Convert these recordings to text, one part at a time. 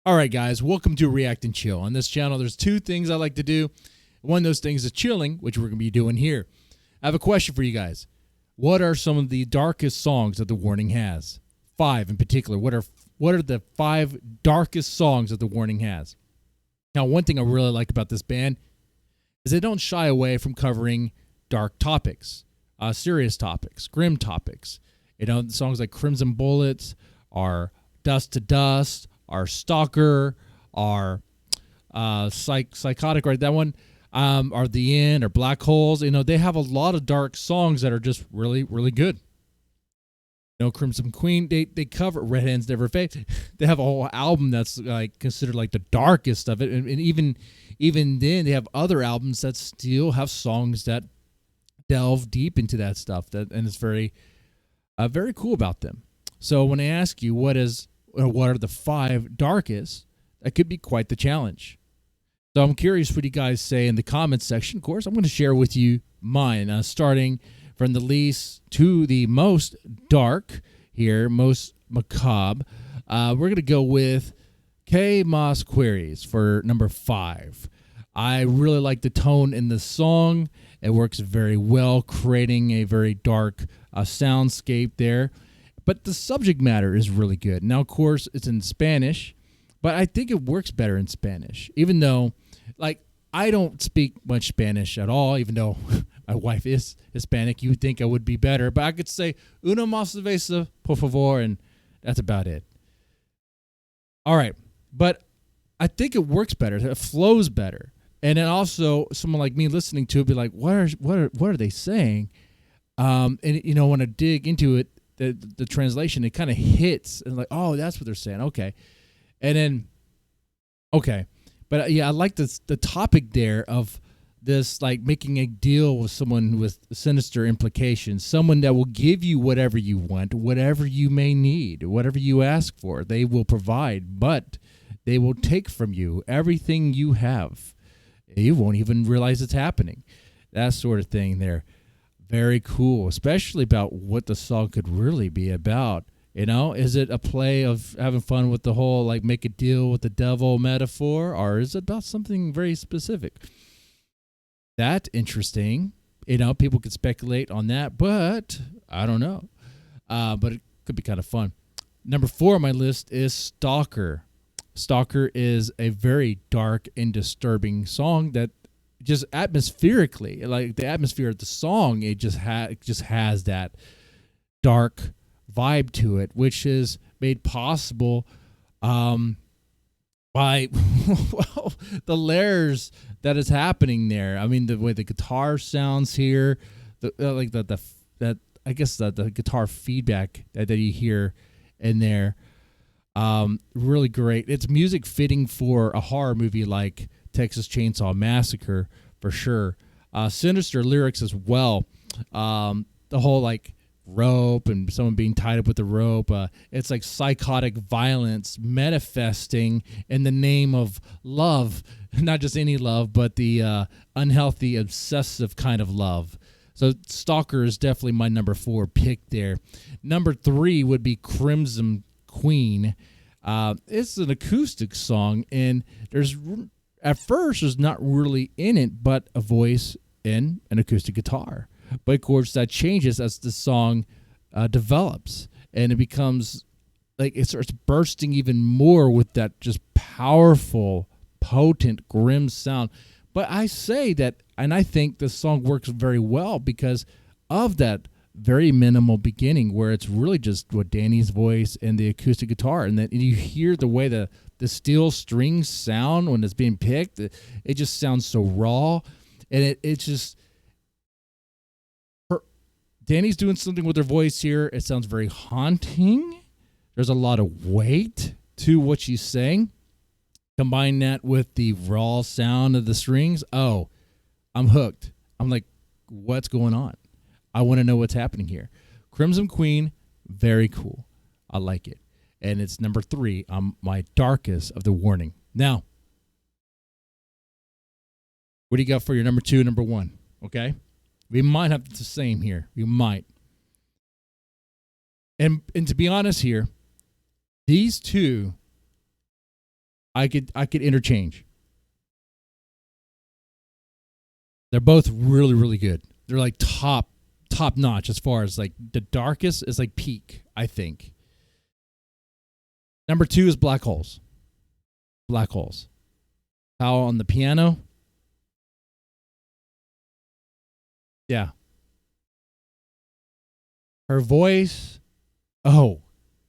All right, guys, welcome to React and Chill. On this channel, there's two things I like to do. One of those things is chilling, which we're going to be doing here. I have a question for you guys. What are some of the darkest songs that The Warning has? 5 in particular. What are the 5 darkest songs that The Warning has? Now, one thing I really like about this band is they don't shy away from covering dark topics, serious topics, grim topics. You know, songs like Crimson Bullets, are Dust to Dust, our Stalker, our Psychotic, right? That one, are The End, or Black Holes. You know, they have a lot of dark songs that are just really, really good. You know, Crimson Queen, they cover Red Hands Never Fade. They have a whole album that's like considered like the darkest of it, and even then, they have other albums that still have songs that delve deep into that stuff. And it's very, very cool about them. So when I ask you what are the 5 darkest, that could be quite the challenge. So I'm curious what you guys say in the comments section. Of course, I'm going to share with you mine, starting from the least to the most dark here, most macabre. We're going to go with K. Moss Queries for number 5. I really like the tone in the song. It works very well, creating a very dark soundscape there. But the subject matter is really good. Now, of course, it's in Spanish, but I think it works better in Spanish, even though, like, I don't speak much Spanish at all, even though my wife is Hispanic. You would think I would be better, but I could say, una más cerveza, por favor, and that's about it. All right, but I think it works better. It flows better. And then also, someone like me listening to it be like, what are they saying? And, you know, when I dig into it, the translation, it kind of hits and like, oh, that's what they're saying. Okay. And then, okay. But yeah, I like the topic there of this, like making a deal with someone with sinister implications, someone that will give you whatever you want, whatever you may need, whatever you ask for, they will provide, but they will take from you everything you have. You won't even realize it's happening. That sort of thing there. Very cool, especially about what the song could really be about. You know, is it a play of having fun with the whole, like, make a deal with the devil metaphor, or is it about something very specific? That's interesting. You know, people could speculate on that, but I don't know. But it could be kind of fun. Number 4 on my list is Stalker. Stalker is a very dark and disturbing song that just atmospherically, like the atmosphere of the song, it just has that dark vibe to it, which is made possible by well, the layers that is happening there. I mean, the way the guitar sounds here, that I guess the guitar feedback that you hear in there, really great. It's music fitting for a horror movie like Texas Chainsaw Massacre, for sure. Sinister lyrics as well. The whole, like, rope and someone being tied up with the rope. It's like psychotic violence manifesting in the name of love. Not just any love, but the unhealthy, obsessive kind of love. So Stalker is definitely my number 4 pick there. Number 3 would be Crimson Queen. It's an acoustic song, and at first there's not really in it but a voice and an acoustic guitar. But of course that changes as the song develops, and it becomes like it starts bursting even more with that just powerful, potent, grim sound. But I say that, and I think the song works very well because of that very minimal beginning where it's really just what Danny's voice and the acoustic guitar, and then you hear the way the steel strings sound when it's being picked. It just sounds so raw, and it's just Danny's doing something with her voice here. It sounds very haunting. There's a lot of weight to what she's saying. Combine that with the raw sound of the strings. Oh, I'm hooked. I'm like, what's going on? I want to know what's happening here. Crimson Queen, very cool. I like it. And it's number 3 on my darkest of The Warning. Now, what do you got for your number 2, number 1? Okay? We might have the same here. We might. And to be honest here, these two I could interchange. They're both really, really good. They're like top notch as far as like the darkest is like peak, I think. Number 2 is Black Holes. Black Holes. How on the piano? Yeah. Her voice, oh,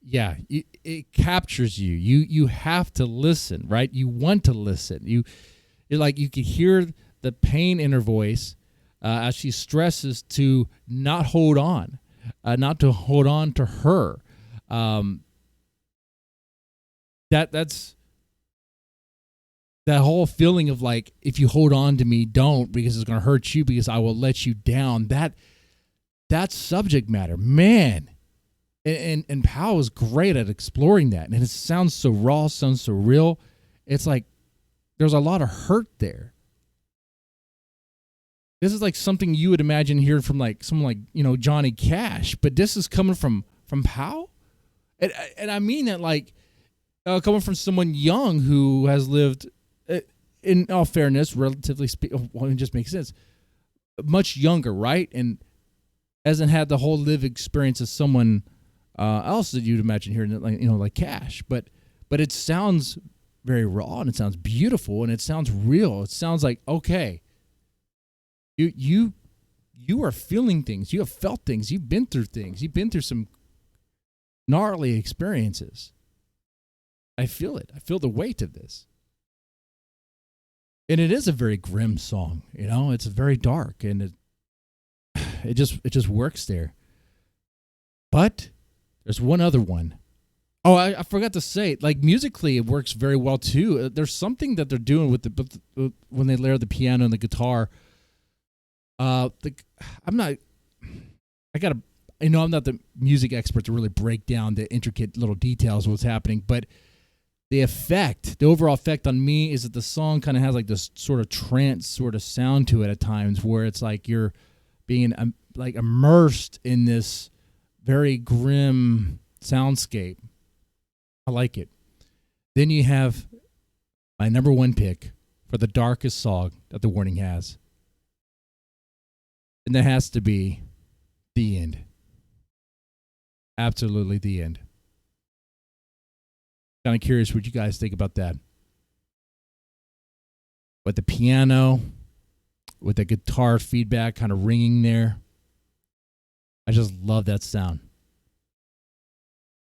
yeah, it captures you. You have to listen, right? You want to listen. You're like you can hear the pain in her voice as she stresses to not hold on, not to hold on to her. That's that whole feeling of like, if you hold on to me, don't, because it's going to hurt you, because I will let you down. That subject matter, man. And Powell is great at exploring that. And it sounds so raw, sounds so real. It's like there's a lot of hurt there. This is like something you would imagine hearing from like someone like, Johnny Cash, but this is coming from Powell. And I mean that like coming from someone young who has lived, in all fairness, relatively speaking, well, it just makes sense, much younger, right? And hasn't had the whole live experience as someone else that you'd imagine hearing, like like Cash. But it sounds very raw, and it sounds beautiful, and it sounds real. It sounds like, okay, you are feeling things, you have felt things, you've been through things, you've been through some gnarly experiences. I feel it. I feel the weight of this. And it is a very grim song, it's very dark, and it just works there. But there's one other one. Oh, I forgot to say, like musically, it works very well too. There's something that they're doing with when they layer the piano and the guitar. I'm not the music expert to really break down the intricate little details of what's happening, but the overall effect on me is that the song kind of has like this sort of trance sort of sound to it at times, where it's like you're being like immersed in this very grim soundscape. I like it. Then you have my number 1 pick for the darkest song that The Warning has. And that has to be The End. Absolutely The End. Kind of curious what you guys think about that. With the piano, with the guitar feedback kind of ringing there. I just love that sound.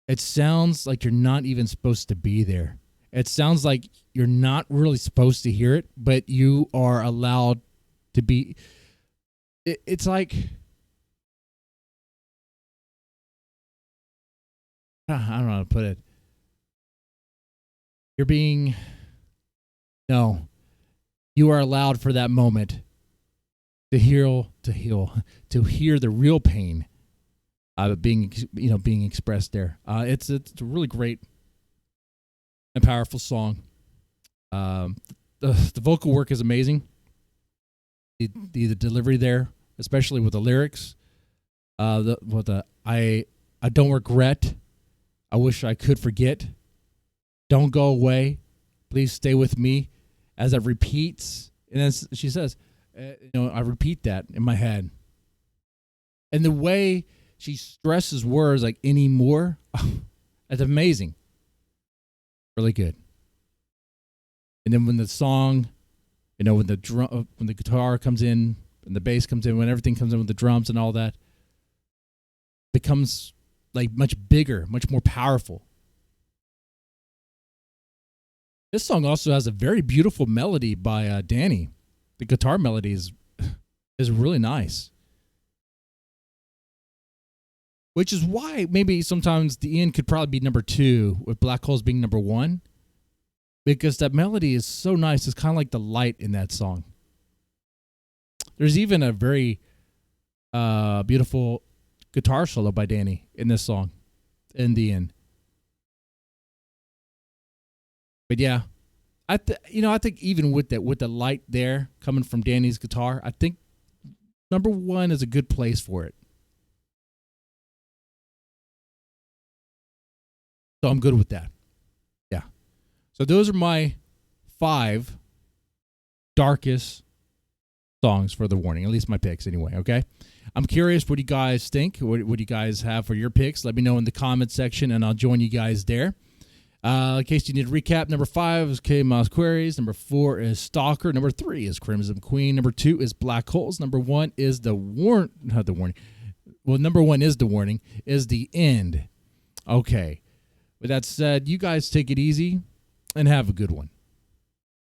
It sounds like you're not even supposed to be there. It sounds like you're not really supposed to hear it, but you are allowed to be. It's like, I don't know how to put it. You are allowed for that moment to heal, to hear the real pain being expressed there. It's a really great and powerful song. The vocal work is amazing. The delivery there, especially with the lyrics. I don't regret. I wish I could forget. Don't go away. Please stay with me. As it repeats, and then she says, I repeat that in my head. And the way she stresses words like anymore, that's amazing. Really good. And then when the song, when the guitar comes in and the bass comes in, when everything comes in with the drums and all that, becomes like much bigger, much more powerful. This song also has a very beautiful melody by Danny. The guitar melody is really nice. Which is why maybe sometimes The End could probably be number 2, with Black Holes being number 1. Because that melody is so nice. It's kind of like the light in that song. There's even a very beautiful guitar solo by Danny in this song, in The End. But yeah, I think even with the light there coming from Danny's guitar, I think number 1 is a good place for it. So I'm good with that. Yeah. So those are my 5 darkest songs for The Warning, at least my picks anyway, okay? I'm curious what you guys think. What do you guys have for your picks? Let me know in the comment section, and I'll join you guys there. In case you need a recap, number 5 is K Mouse Queries. Number 4 is Stalker. Number 3 is Crimson Queen. Number 2 is Black Holes. Number 1 is not The Warning. Well, number 1 is The Warning, is The End. Okay. With that said, you guys take it easy and have a good one.